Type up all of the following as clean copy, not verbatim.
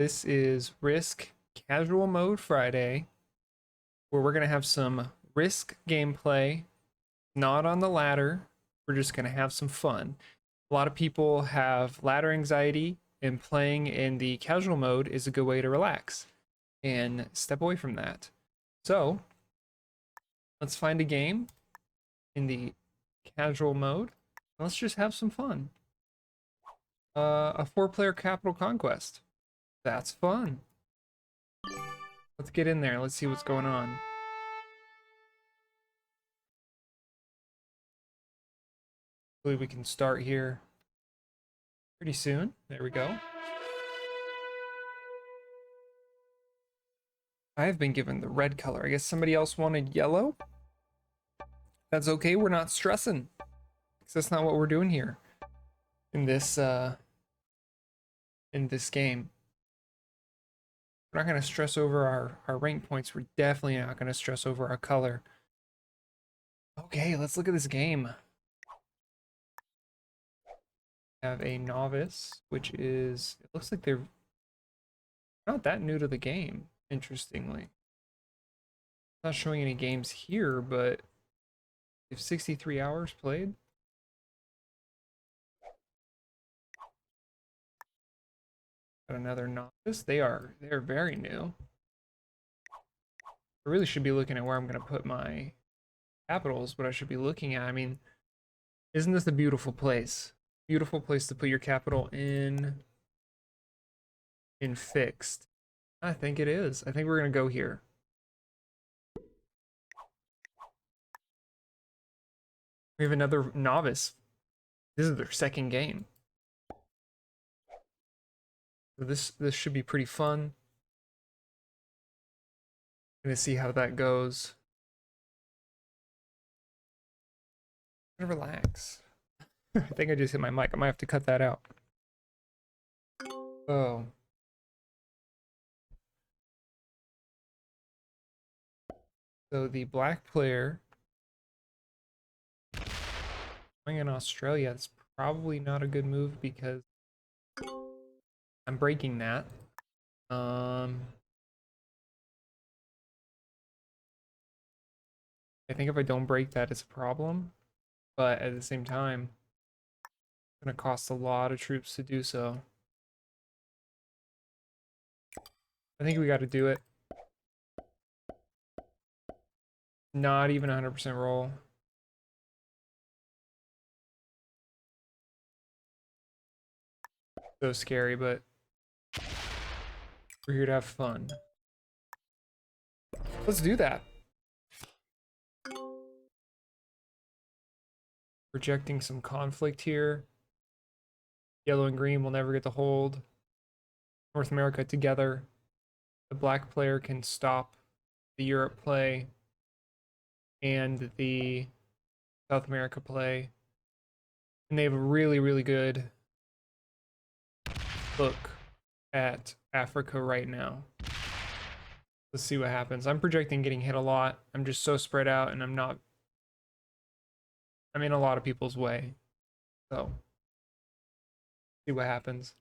This is Risk Casual Mode Friday, where we're going to have some Risk gameplay, not on the ladder. We're just going to have some fun. A lot of people have ladder anxiety, and playing in the casual mode is a good way to relax and step away from that. So, let's find a game in the casual mode. Let's just have some fun. A 4-player Capital Conquest. That's fun. Let's get in there. Let's see what's going on. Hopefully we can start here pretty soon. There we go. I have been given the red color. I guess somebody else wanted yellow. That's okay. We're not stressing. Because that's not what we're doing here in this game. We're not going to stress over our rank points. We're definitely not going to stress over our color. Okay, let's look at this game. We have a novice, which is, it looks like they're not that new to the game, interestingly. Not showing any games here, but they have 63 hours played. Got another novice. They're very new. I really should be looking at where I'm going to put my capitals, what I should be looking at. I mean, isn't this a beautiful place? Beautiful place to put your capital in fixed. I think it is. I think we're going to go here. We have another novice. This is their second game. So this should be pretty fun. Gonna see how that goes. Relax. I think I just hit my mic. I might have to cut that out. Oh. So the black player playing in Australia, it's probably not a good move because I'm breaking that. I think if I don't break that, it's a problem. But at the same time, it's gonna cost a lot of troops to do so. I think we got to do it. Not even 100% roll. So scary, but we're here to have fun. Let's do that. Projecting some conflict here. Yellow and green will never get to hold North America together. The black player can stop the Europe play and the South America play. And they have a really, really good look at Africa right now. Let's see what happens. I'm projecting getting hit a lot. I'm just so spread out and I'm in a lot of people's way. So, see what happens.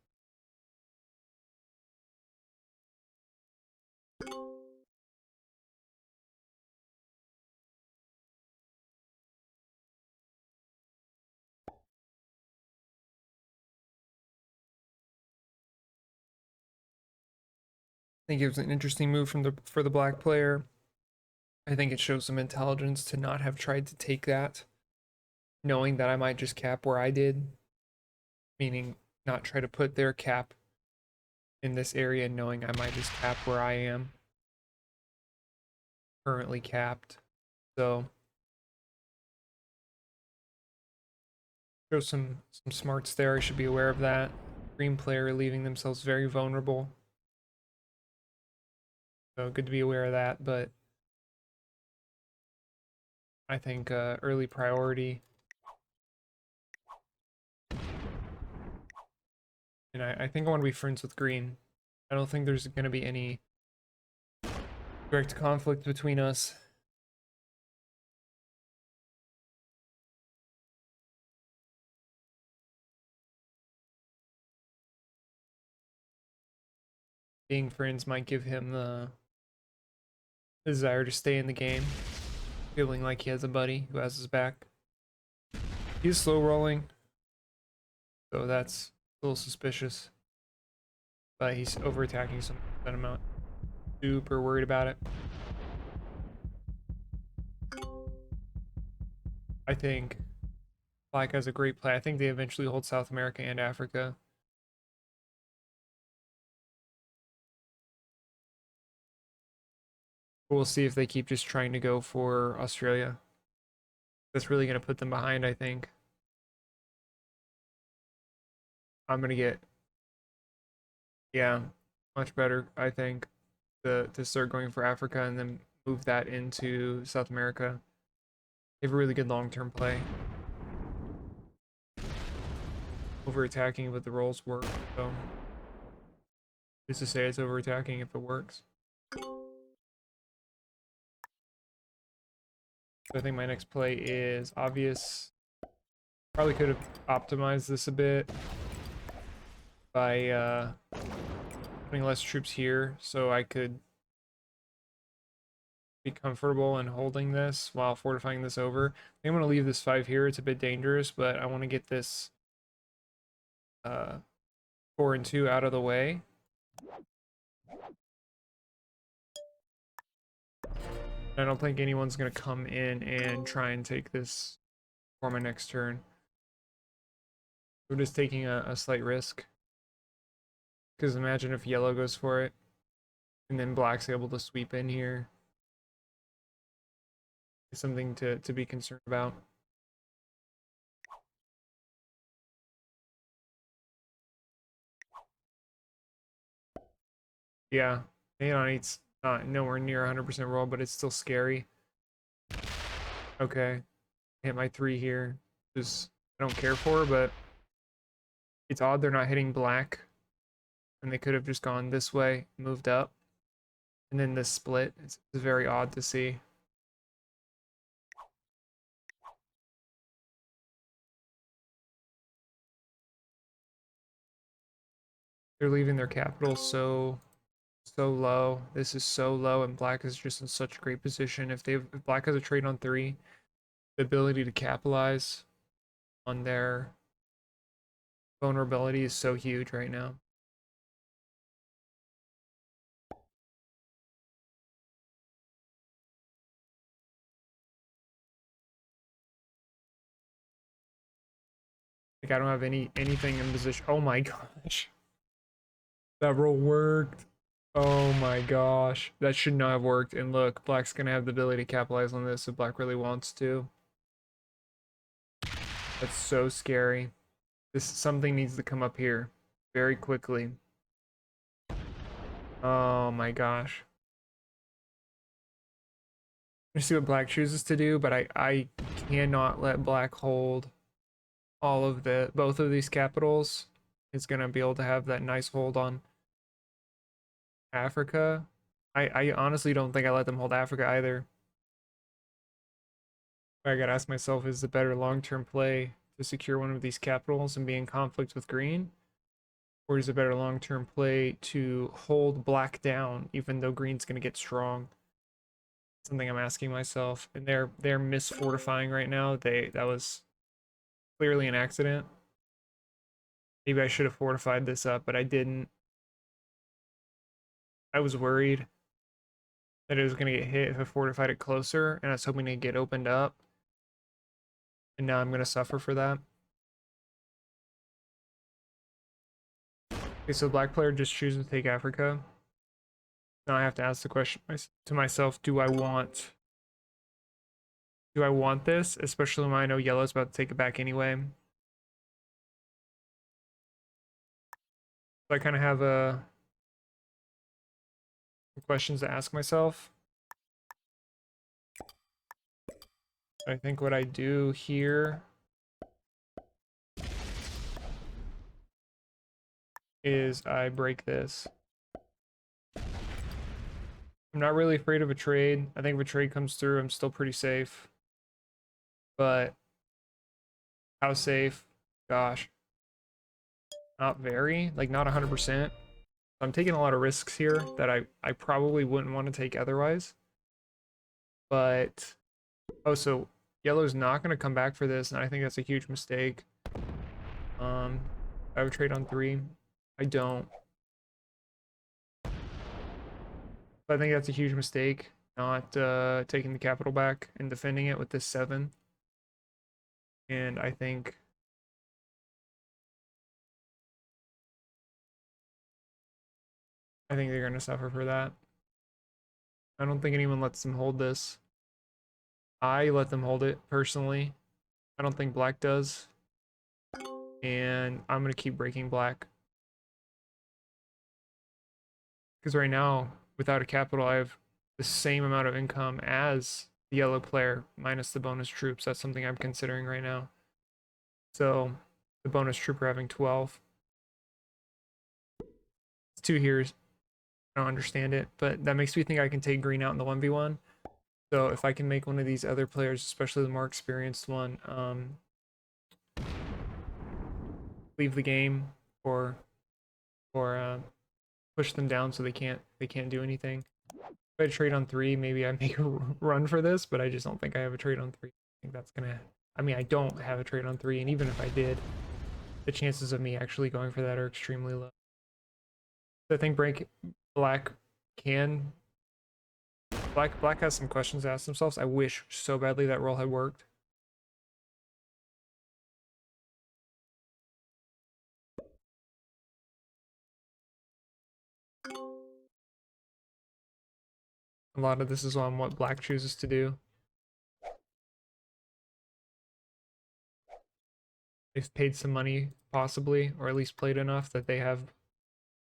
I think it was an interesting move for the black player. I think it shows some intelligence to not have tried to take that, knowing that I might just cap where I did, meaning not try to put their cap in this area, knowing I might just cap where I am currently capped. So show some smarts there. I should be aware of that. Green player leaving themselves very vulnerable. So good to be aware of that, but I think early priority. And I think I want to be friends with green. I don't think there's going to be any direct conflict between us. being friends might give him the desire to stay in the game, feeling like he has a buddy who has his back. He's slow rolling, so that's a little suspicious. But he's over attacking some that amount. Super worried about it. I think Black has a great play. I think they eventually hold South America and Africa. We'll see if they keep just trying to go for Australia. That's really going to put them behind, I think. I'm going to get, yeah, much better, I think, to start going for Africa and then move that into South America. They have a really good long-term play. Over attacking, but the rolls work, so just to say it's over attacking if it works. So I think my next play is obvious. Probably could have optimized this a bit by putting less troops here so I could be comfortable in holding this while fortifying this over. I think I'm going to leave this 5 here. It's a bit dangerous, but I want to get this 4 and 2 out of the way. I don't think anyone's going to come in and try and take this for my next turn. We're just taking a slight risk. Because imagine if yellow goes for it, and then black's able to sweep in here. It's something to be concerned about. Yeah, 8 on 8's not nowhere near 100% roll, but it's still scary. Okay, hit my 3 here. Just I don't care for, but it's odd they're not hitting black. And they could have just gone this way, moved up. And then this split is very odd to see. They're leaving their capital so low. This is so low, and black is just in such a great position. If black has a trade on 3, the ability to capitalize on their vulnerability is so huge right now. Like I don't have anything in position. Oh my gosh. That roll worked. Oh my gosh. That should not have worked. And look, black's gonna have the ability to capitalize on this if black really wants to. That's so scary. Something needs to come up here very quickly. Oh my gosh. Let's see what black chooses to do, but I cannot let black hold all of both of these capitals. It's gonna be able to have that nice hold on Africa. I honestly don't think I let them hold Africa either. I gotta ask myself, is the better long-term play to secure one of these capitals and be in conflict with green? Or is it better long-term play to hold black down even though green's gonna get strong? Something I'm asking myself. And they're misfortifying right now. That was clearly an accident. Maybe I should have fortified this up, but I didn't. I was worried that it was going to get hit if I fortified it closer, and I was hoping to get opened up. And now I'm going to suffer for that. Okay, so the black player just chooses to take Africa. Now I have to ask the question to myself, do I want this? Especially when I know yellow's about to take it back anyway. So I kind of have questions to ask myself. I think what I do here is I break this. I'm not really afraid of a trade. I think if a trade comes through, I'm still pretty safe. But how safe? Gosh. Not very, like not 100%. I'm taking a lot of risks here that I probably wouldn't want to take otherwise. But, oh, so yellow's not going to come back for this, and I think that's a huge mistake. I have a trade on 3. I don't. But I think that's a huge mistake, not taking the capital back and defending it with this 7. And I think they're going to suffer for that. I don't think anyone lets them hold this. I let them hold it, personally. I don't think black does. And I'm going to keep breaking black. Because right now, without a capital, I have the same amount of income as the yellow player, minus the bonus troops. That's something I'm considering right now. So, the bonus trooper having 12. It's 2 here. I don't understand it, but that makes me think I can take green out in the 1v1. So if I can make one of these other players, especially the more experienced one, leave the game or push them down so they can't do anything. If I trade on 3, maybe I make a run for this, but I just don't think I have a trade on 3. I think that's gonna. I mean, I don't have a trade on 3, and even if I did, the chances of me actually going for that are extremely low. So I think black can. Black has some questions to ask themselves. I wish so badly that roll had worked. A lot of this is on what black chooses to do. They've paid some money, possibly, or at least played enough that they have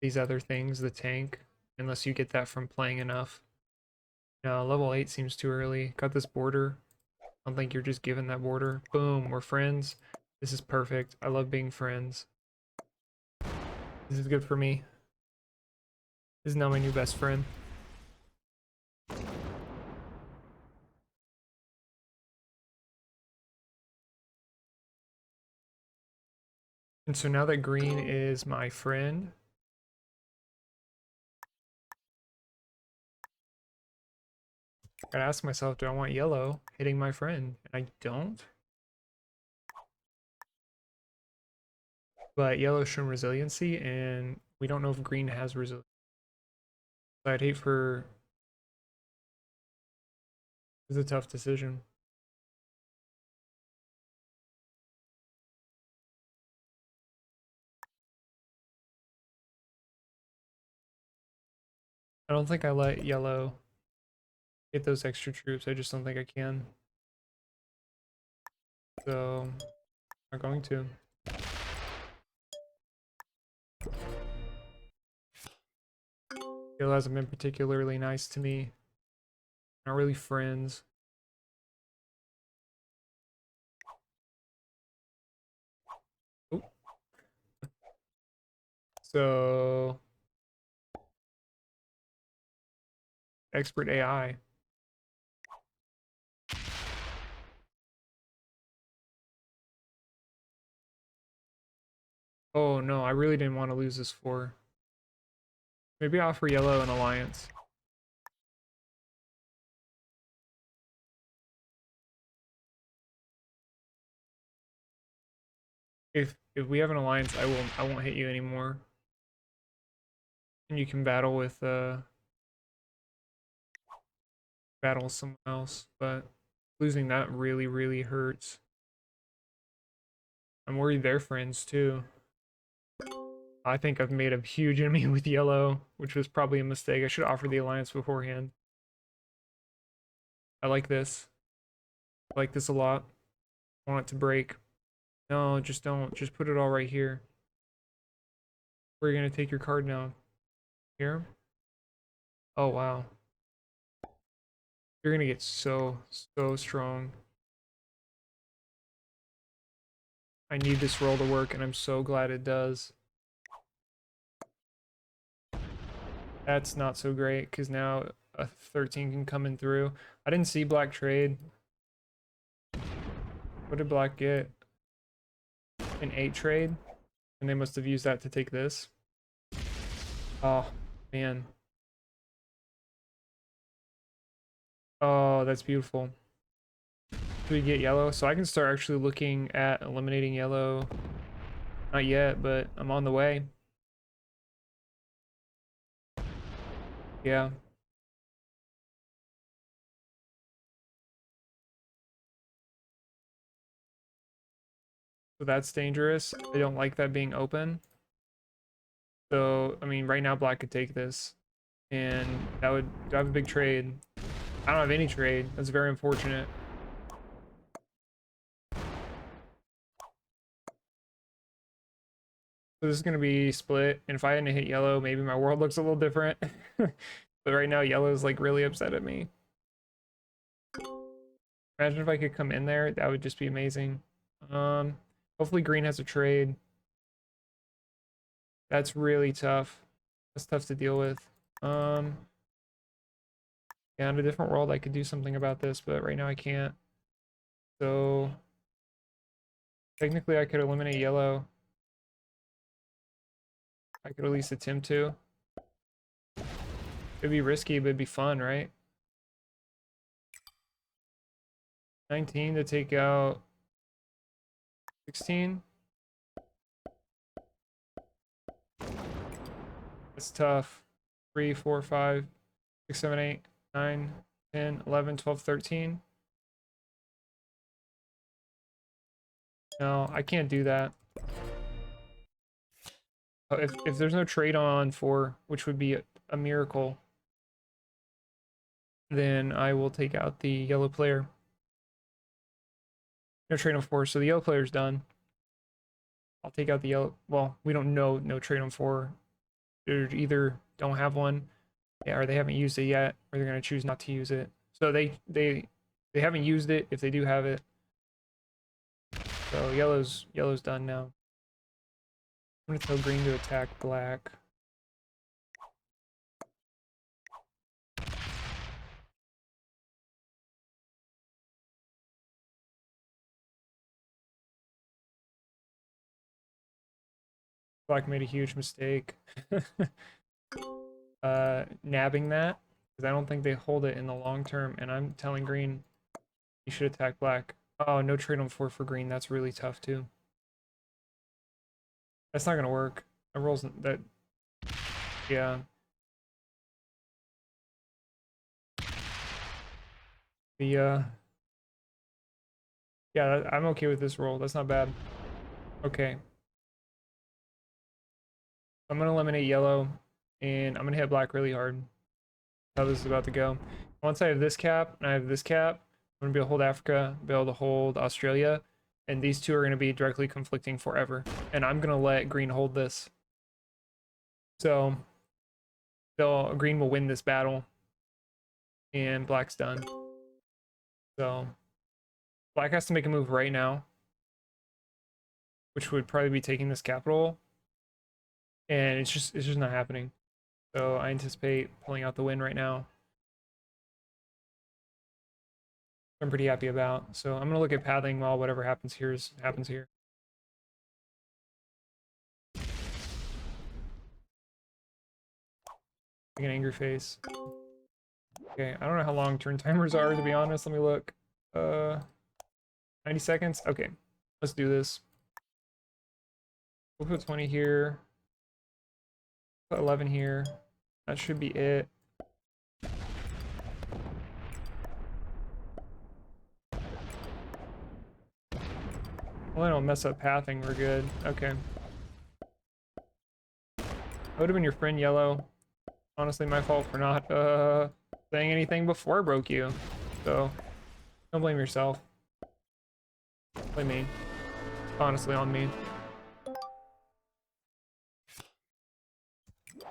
these other things, the tank, unless you get that from playing enough. No, level 8 seems too early. Got this border. I don't think you're just given that border. Boom, we're friends. This is perfect. I love being friends. This is good for me. This is now my new best friend. And so now that green is my friend, I gotta ask myself, do I want yellow hitting my friend? And I don't. But yellow's shown resiliency, and we don't know if green has resilience. So I'd hate for... It's a tough decision. I don't think I let yellow get those extra troops. I just don't think I can. So, I'm not going to. Yellow hasn't been particularly nice to me. Not really friends. Ooh. So, expert AI. Oh no, I really didn't want to lose this 4. Maybe I'll offer yellow an alliance. If we have an alliance, I won't hit you anymore. And you can battle with someone else, but losing that really hurts. I'm worried they're friends too. I think I've made a huge enemy with yellow, which was probably a mistake. I should offer the alliance beforehand. I like this. I like this a lot. I want it to break. No, just don't. Just put it all right here. Where are you gonna take your card now? Here? Oh wow. You're gonna get so strong. I need this roll to work, and I'm so glad it does. That's not so great, because now a 13 can come in through. I didn't see black trade. What did black get? An 8 trade? And they must have used that to take this. Oh, man. Oh, that's beautiful. Do we get yellow? So I can start actually looking at eliminating yellow. Not yet, but I'm on the way. Yeah. So that's dangerous. I don't like that being open. So, I mean, right now black could take this. And that would have a big trade. I don't have any trade. That's very unfortunate. So this is going to be split. And if I hadn't hit yellow, maybe my world looks a little different. But right now, yellow is like really upset at me. Imagine if I could come in there. That would just be amazing. Um, Hopefully green has a trade. That's really tough. That's tough to deal with. Um, yeah, in a different world, I could do something about this, but right now I can't. So technically, I could eliminate yellow. I could at least attempt to. It'd be risky, but it'd be fun, right? 19 to take out 16. It's tough. 3, 4, 5, 6, 7, 8, 9, 10, 11, 12, 13. No, I can't do that. If there's no trade on 4, which would be a miracle, then I will take out the yellow player. No trade on 4, so the yellow player's done. I'll take out the yellow. Well, we don't know no trade on 4. They either don't have one, yeah, or they haven't used it yet, or they're gonna choose not to use it. So they haven't used it if they do have it. So yellow's done now. I'm gonna tell green to attack black. Black made a huge mistake. Nabbing that, because I don't think they hold it in the long term, and I'm telling green you should attack black. Oh, no trade on 4 for green. That's really tough too. That's not gonna work. That rolls that. Yeah. The yeah, I'm okay with this roll. That's not bad. Okay. I'm gonna eliminate yellow, and I'm gonna hit black really hard. How this is about to go. Once I have this cap and I have this cap, I'm gonna be able to hold Africa, be able to hold Australia, and these two are gonna be directly conflicting forever. And I'm gonna let green hold this. So green will win this battle, and black's done. So black has to make a move right now, which would probably be taking this capital, and it's just not happening. So I anticipate pulling out the win right now. I'm pretty happy about. So I'm gonna look at pathing while whatever happens here happens here. Like an angry face. Okay, I don't know how long turn timers are, to be honest. Let me look. 90 seconds? Okay, let's do this. We'll put 20 here. Put 11 here. That should be it. Well, I don't mess up pathing, we're good. Okay. I would have been your friend, Yellow. Honestly, my fault for not saying anything before I broke you. So, don't blame yourself. Blame me. Honestly, on me.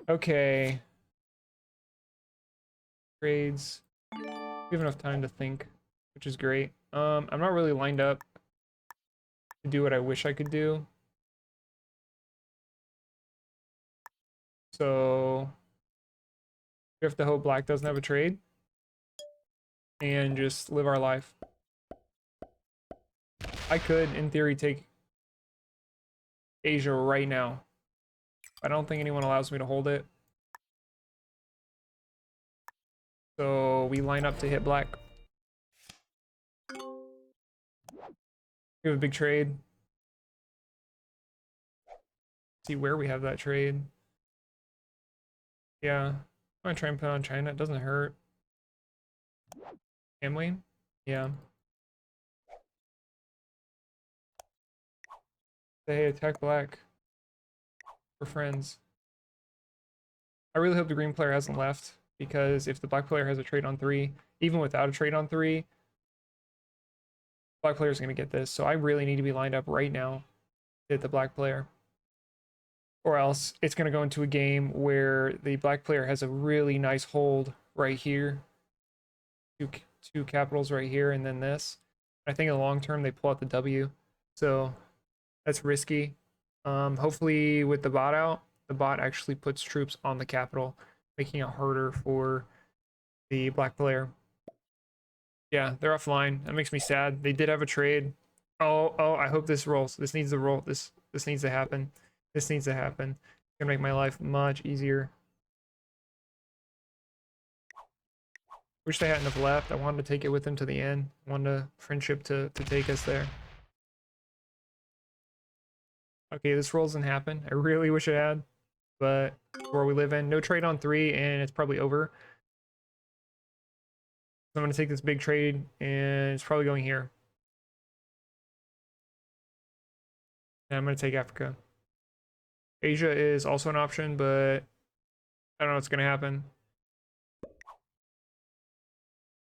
Okay. Trades. We have enough time to think, which is great. I'm not really lined up to do what I wish I could do. So we have to hope black doesn't have a trade and just live our life. I could, in theory, take Asia right now. I don't think anyone allows me to hold it. So we line up to hit black. We have a big trade. See where we have that trade. Yeah. I'm gonna try and put on China. It doesn't hurt. Can we? Yeah. Say, hey, attack black. We're friends. I really hope the green player hasn't left, because if the black player has a trade on 3, even without a trade on 3, black player is going to get this. So I really need to be lined up right now to hit the black player. Or else it's going to go into a game where the black player has a really nice hold right here. Two capitals right here, and then this. I think in the long term they pull out the W. So that's risky. Hopefully with the bot out, the bot actually puts troops on the capital, making it harder for the black player. Yeah, they're offline. That makes me sad. They did have a trade. Oh, I hope this rolls. This needs to roll. This needs to happen. This needs to happen. It's gonna make my life much easier. Wish they hadn't have left. I wanted to take it with them to the end. I wanted a friendship to take us there. Okay, this roll doesn't happen. I really wish it had, but where we live in, no trade on 3, and it's probably over. So I'm gonna take this big trade, and it's probably going here. And I'm gonna take Africa. Asia is also an option, but I don't know what's gonna happen.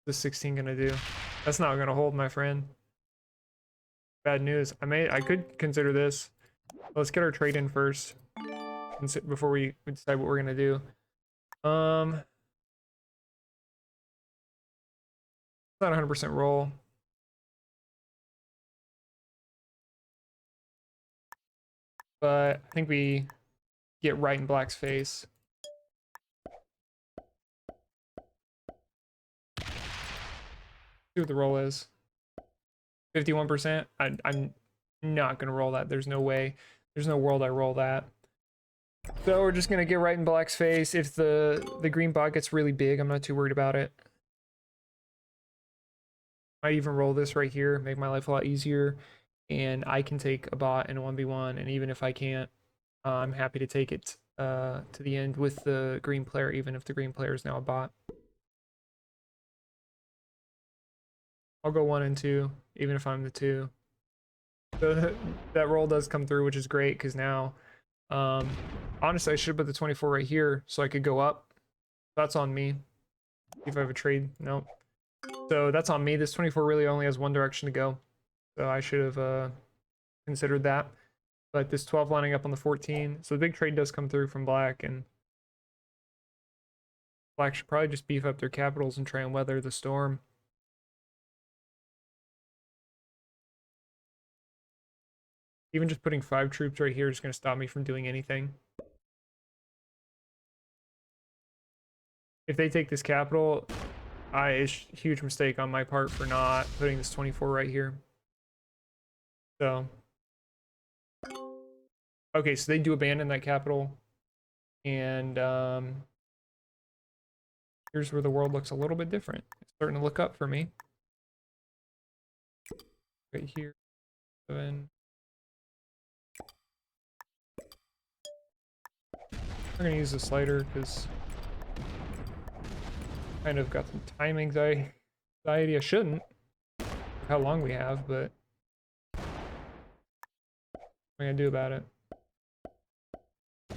What's 16 gonna do? That's not gonna hold, my friend. Bad news. I could consider this. Let's get our trade in first, before we decide what we're gonna do. It's not 100% roll. But I think we get right in black's face. See what the roll is. 51%. I'm not gonna roll that. There's no way. There's no world I roll that. So we're just gonna get right in black's face. If the green bot gets really big, I'm not too worried about it. Might even roll this right here, make my life a lot easier, and I can take a bot in a 1v1, and even if I can't, I'm happy to take it to the end with the green player, even if the green player is now a bot. I'll go 1 and 2, even if I'm the 2. So that roll does come through, which is great, because now, honestly, I should put the 24 right here so I could go up. That's on me. If I have a trade, nope. So that's on me. This 24 really only has one direction to go. So I should have considered that. But this 12 lining up on the 14. So the big trade does come through from black, and black should probably just beef up their capitals and try and weather the storm. Even just putting 5 troops right here is going to stop me from doing anything. If they take this capital, it's a huge mistake on my part for not putting this 24 right here. So, okay, so they do abandon that capital, and here's where the world looks a little bit different. It's starting to look up for me. Right here, 7. We're gonna use the slider because kind of got some time anxiety. I shouldn't. How long we have, but what am I gonna do about it? I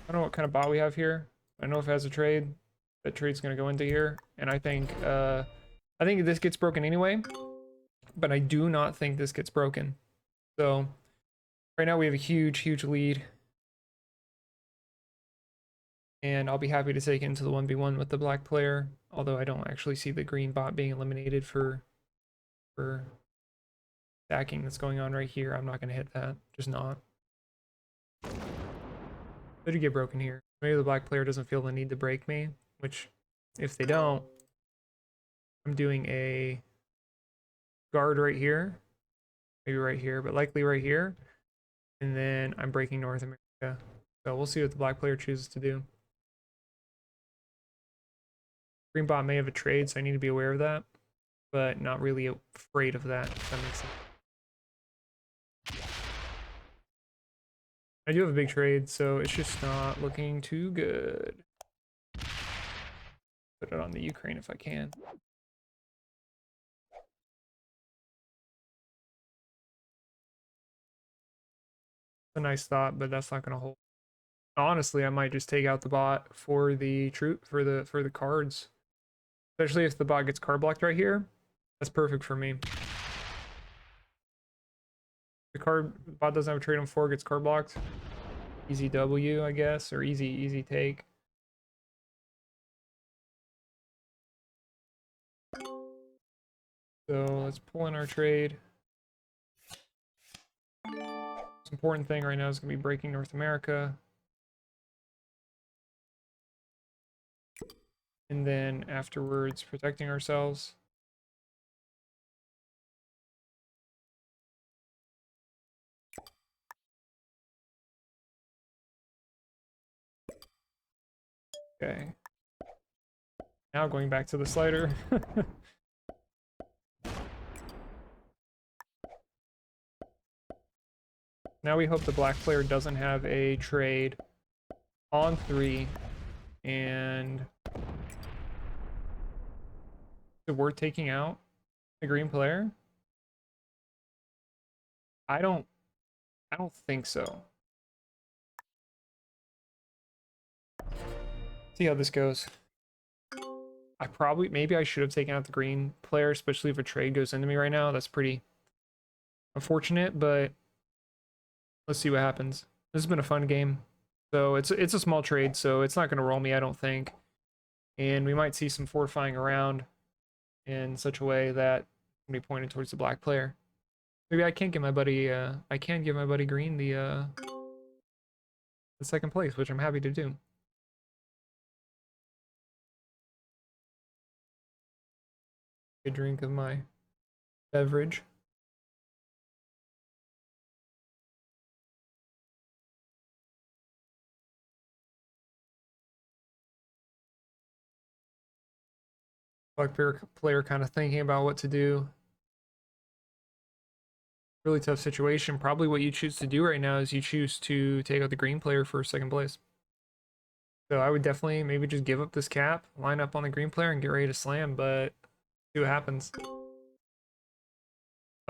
don't know what kind of bot we have here. I know if it has a trade. That trade's gonna go into here, and I think this gets broken anyway. But I do not think this gets broken. So right now we have a huge lead. And I'll be happy to take it into the 1v1 with the black player, although I don't actually see the green bot being eliminated for stacking that's going on right here. I'm not going to hit that, just not. Could get broken here. Maybe the black player doesn't feel the need to break me, which if they don't, I'm doing a guard right here, maybe right here, but likely right here, and then I'm breaking North America. So we'll see what the black player chooses to do. Green bot may have a trade, so I need to be aware of that, but not really afraid of that, if that makes sense. I do have a big trade, so it's just not looking too good. Put it on the Ukraine if I can. A nice thought, but that's not going to hold. Honestly, I might just take out the bot for the troop for the cards, especially if the bot gets card blocked right here. That's perfect for me. The card bot doesn't have a trade on 4, gets card blocked. Easy W, I guess, or easy take. So let's pull in our trade. Most important thing right now is going to be breaking North America. And then afterwards, protecting ourselves. Okay. Now going back to the slider. Now we hope the black player doesn't have a trade on 3, and is it worth taking out the green player? I don't think so. See how this goes. Maybe I should have taken out the green player, especially if a trade goes into me right now. That's pretty unfortunate, but let's see what happens. This has been a fun game. So it's a small trade, so it's not going to roll me, I don't think. And we might see some fortifying around in such a way that can be pointed towards the black player. Maybe I can give my buddy Green the second place, which I'm happy to do. A drink of my beverage. Black player kind of thinking about what to do. Really tough situation. Probably what you choose to do right now is you choose to take out the green player for second place. So I would definitely maybe just give up this cap, line up on the green player, and get ready to slam, but see what happens.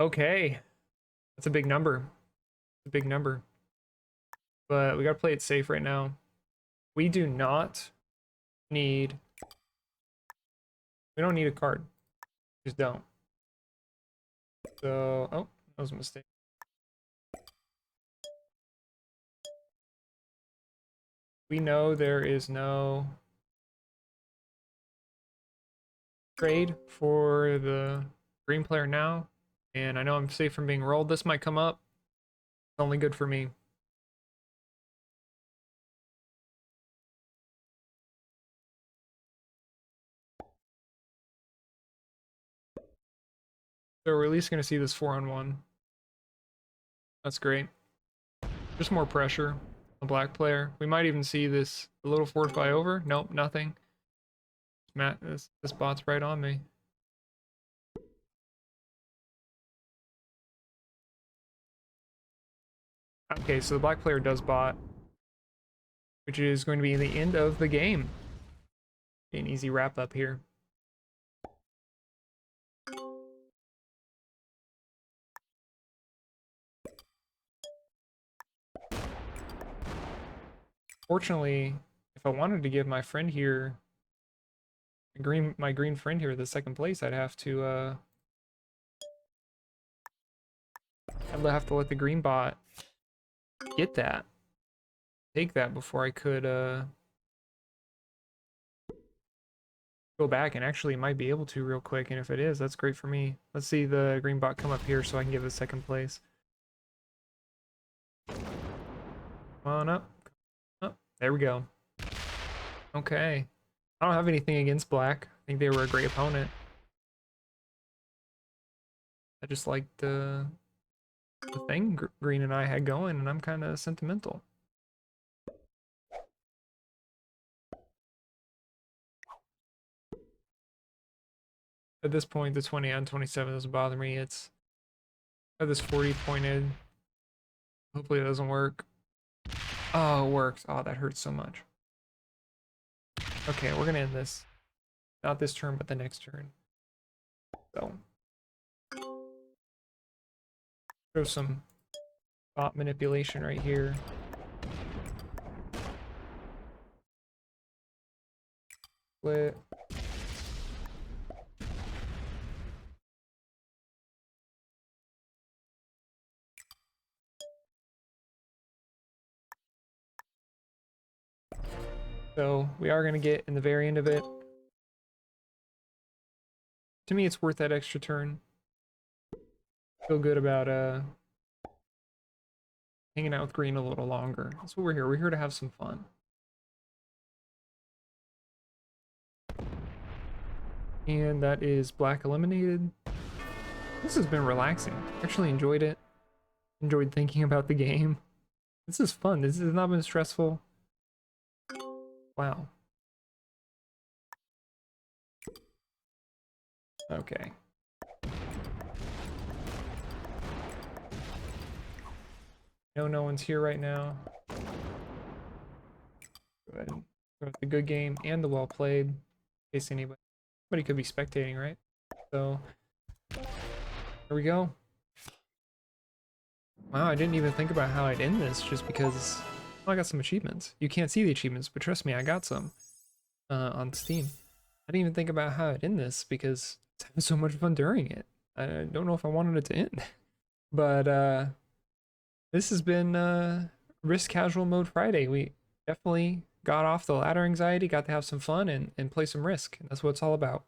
Okay. That's a big number. A big number. But we gotta play it safe right now. We do not need... We don't need a card. Just don't. So... Oh, that was a mistake. We know there is no trade for the green player now, and I know I'm safe from being rolled. This might come up. It's only good for me. So we're at least going to see this 4-on-1. That's great. Just more pressure. A black player. We might even see this a little fortify over. Nope, nothing. Matt, this bot's right on me. Okay, so the black player does bot, which is going to be the end of the game. An easy wrap up here. Fortunately, if I wanted to give my friend here, my green friend here, the second place, I'd have to let the green bot get that, take that before I could go back, and actually might be able to real quick. And if it is, that's great for me. Let's see the green bot come up here so I can give it second place. Come on up. Oh, there we go. Okay. I don't have anything against black. I think they were a great opponent. I just liked the thing Green and I had going, and I'm kind of sentimental. At this point, the 20 on 27 doesn't bother me. It's at this 40 pointed. Hopefully it doesn't work. Oh, it works. Oh, that hurts so much. Okay, we're gonna end this. Not this turn, but the next turn. So, show some thought manipulation right here. Split. So we are going to get in the very end of it. To me, it's worth that extra turn. Feel good about hanging out with green a little longer. That's what we're here. We're here to have some fun. And that is black eliminated. This has been relaxing. Actually enjoyed it. Enjoyed thinking about the game. This is fun. This has not been stressful. Wow. Okay. No one's here right now. Go ahead and go with the good game and the well played. In case anybody could be spectating, right? So here we go. Wow, I didn't even think about how I'd end this just because I got some achievements. You can't see the achievements, but trust me, I got some on Steam. I didn't even think about how I'd end this because I was having so much fun during it. I don't know if I wanted it to end. But this has been Risk Casual Mode Friday. We definitely got off the ladder anxiety, got to have some fun and play some Risk. That's what it's all about.